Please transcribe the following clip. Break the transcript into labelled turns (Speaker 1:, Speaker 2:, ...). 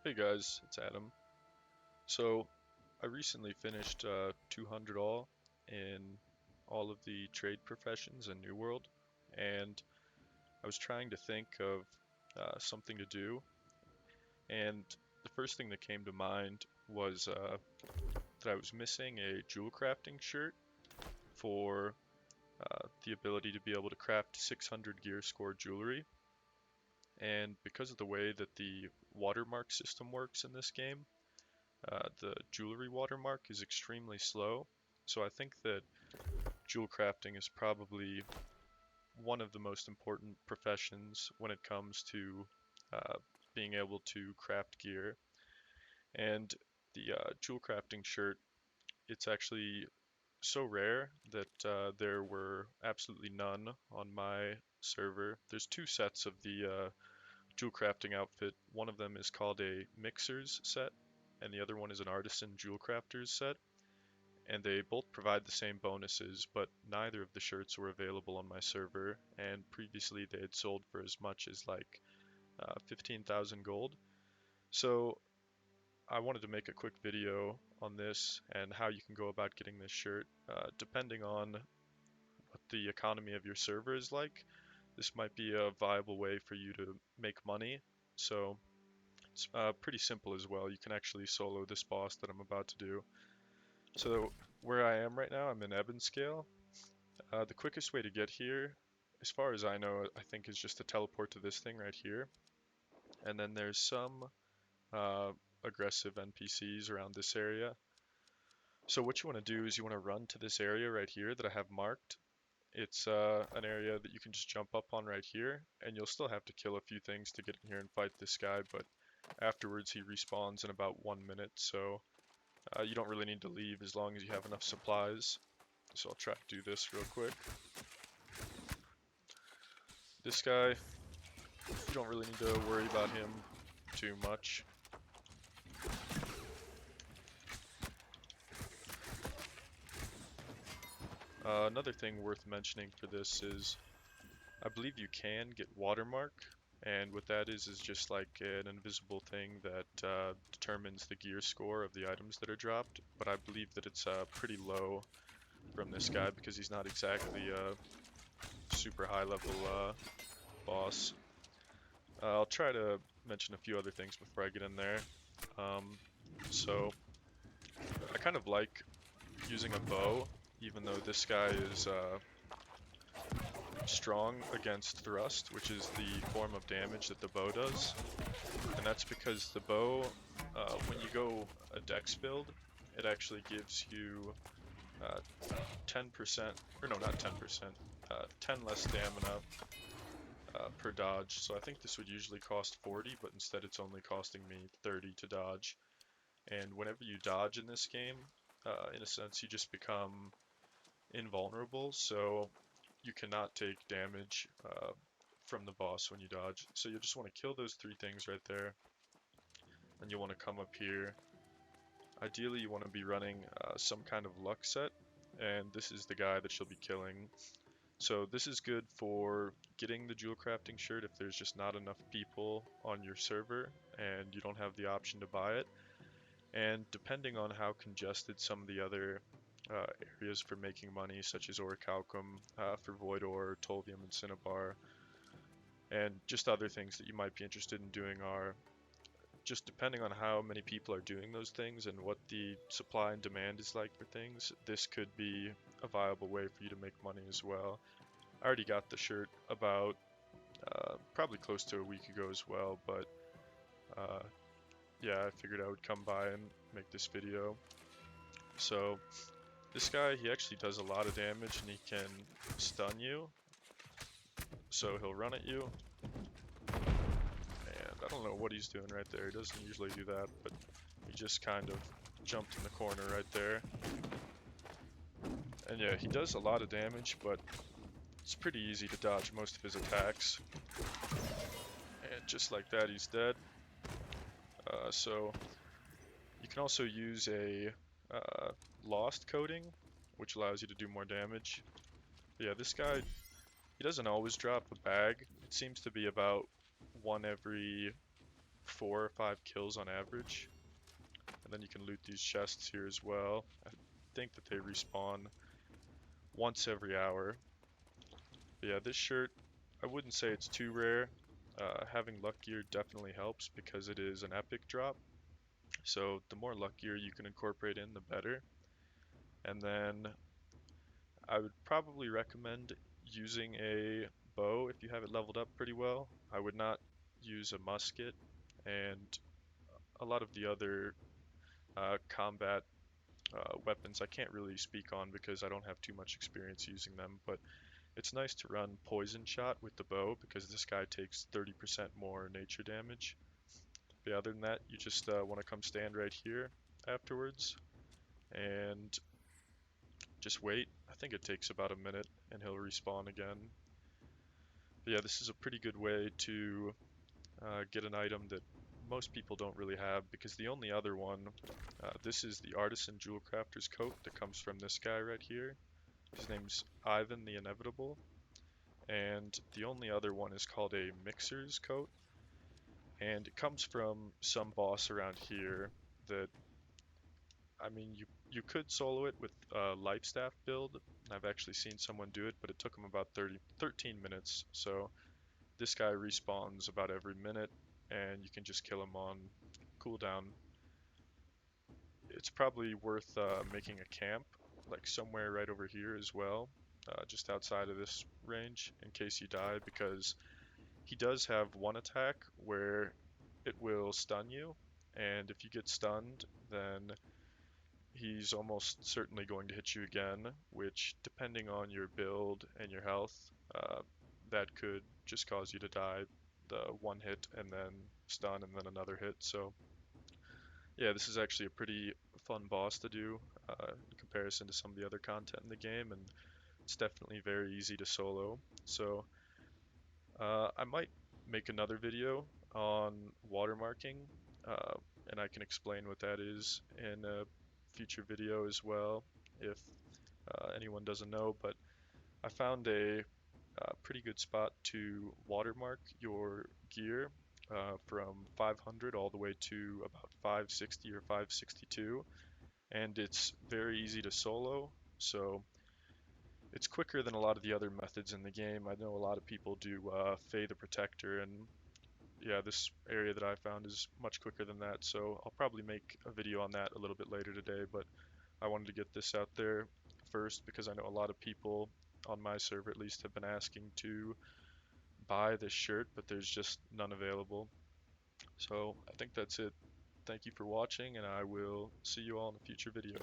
Speaker 1: Hey guys, it's Adam. So, I recently finished 200 all in all of the trade professions in New World, and I was trying to think of something to do, and the first thing that came to mind was that I was missing a jewel crafting shirt for the ability to be able to craft 600 gear score jewelry, and because of the way that the watermark system works in this game, the jewelry watermark is extremely slow, so I think that jewel crafting is probably one of the most important professions when it comes to uh, being able to craft gear. And the jewel crafting shirt, it's actually so rare that there were absolutely none on my server. There's two sets of the jewel crafting outfit. One of them is called a mixer's set, and the other one is an artisan jewel crafter's set. And they both provide the same bonuses, but neither of the shirts were available on my server, and previously they had sold for as much as like 15,000 gold. So I wanted to make a quick video on this and how you can go about getting this shirt. Depending on what the economy of your server is like, this might be a viable way for you to make money. So it's pretty simple as well. You can actually solo this boss that I'm about to do. So where I am right now, I'm in Ebonscale. The quickest way to get here, as far as I know, I think is just to teleport to this thing right here. And then there's some uh, aggressive NPCs around this area. So what you want to do is you want to run to this area right here that I have marked. It's an area that you can just jump up on right here, and you'll still have to kill a few things to get in here and fight this guy, but afterwards he respawns in about 1 minute, so you don't really need to leave as long as you have enough supplies. So I'll try to do this real quick. This guy, you don't really need to worry about him too much. Another thing worth mentioning for this is I believe you can get watermark, and what that is just like an invisible thing that determines the gear score of the items that are dropped, but I believe that it's pretty low from this guy because he's not exactly a super high level boss. I'll try to mention a few other things before I get in there. So I kind of like using a bow, even though this guy is strong against thrust, which is the form of damage that the bow does. And that's because the bow, when you go a dex build, it actually gives you 10%, or no, not 10%, 10 less stamina per dodge. So I think this would usually cost 40, but instead it's only costing me 30 to dodge. And whenever you dodge in this game, in a sense, you just become invulnerable, so you cannot take damage from the boss when you dodge. So you just want to kill those three things right there, and you want to come up here. Ideally, you want to be running some kind of luck set, and this is the guy that you'll be killing. So this is good for getting the jewel crafting shirt if there's just not enough people on your server and you don't have the option to buy it. And depending on how congested some of the other areas for making money, such as Orichalcum for Void Ore, Tolvium, and Cinnabar, and just other things that you might be interested in doing are just depending on how many people are doing those things and what the supply and demand is like for things, this could be a viable way for you to make money as well. I already got the shirt about probably close to a week ago as well, but yeah, I figured I would come by and make this video. So this guy, he actually does a lot of damage and he can stun you. So he'll run at you. And I don't know what he's doing right there. He doesn't usually do that, but he just kind of jumped in the corner right there. And yeah, he does a lot of damage, but it's pretty easy to dodge most of his attacks. And just like that, he's dead. So you can also use a lost coating, which allows you to do more damage. But yeah, this guy, he doesn't always drop a bag. It seems to be about one every 4 or 5 kills on average. And then you can loot these chests here as well. I think that they respawn once every hour. But yeah, this shirt, I wouldn't say it's too rare. Having luck gear definitely helps because it is an epic drop. So the more luck gear you can incorporate in, the better. And then I would probably recommend using a bow if you have it leveled up pretty well. I would not use a musket, and a lot of the other combat weapons I can't really speak on because I don't have too much experience using them, but it's nice to run poison shot with the bow because this guy takes 30% more nature damage. But other than that, you just want to come stand right here afterwards and just wait. I think it takes about a minute and he'll respawn again. But yeah, this is a pretty good way to get an item that most people don't really have because the only other one, this is the Artisan Jewelcrafter's coat that comes from this guy right here. His name's Ivan the Inevitable, and the only other one is called a Mixer's coat, and it comes from some boss around here that, I mean, you could solo it with a life staff build. I've actually seen someone do it, but it took him about 13 minutes. So this guy respawns about every minute, and you can just kill him on cooldown. It's probably worth making a camp, like somewhere right over here as well, just outside of this range, in case you die, because he does have one attack where it will stun you, and if you get stunned, then he's almost certainly going to hit you again, which, depending on your build and your health, uh, that could just cause you to die the one hit and then stun and then another hit. So yeah, this is actually a pretty fun boss to do in comparison to some of the other content in the game, and it's definitely very easy to solo. So I might make another video on watermarking, uh, and I can explain what that is in a future video as well if anyone doesn't know. But I found a pretty good spot to watermark your gear from 500 all the way to about 560 or 562, and it's very easy to solo. So it's quicker than a lot of the other methods in the game. I know a lot of people do Fay the Protector, and yeah, this area that I found is much quicker than that. So I'll probably make a video on that a little bit later today, but I wanted to get this out there first because I know a lot of people on my server at least have been asking to buy this shirt, but there's just none available. So I think that's it. Thank you for watching, and I will see you all in a future video.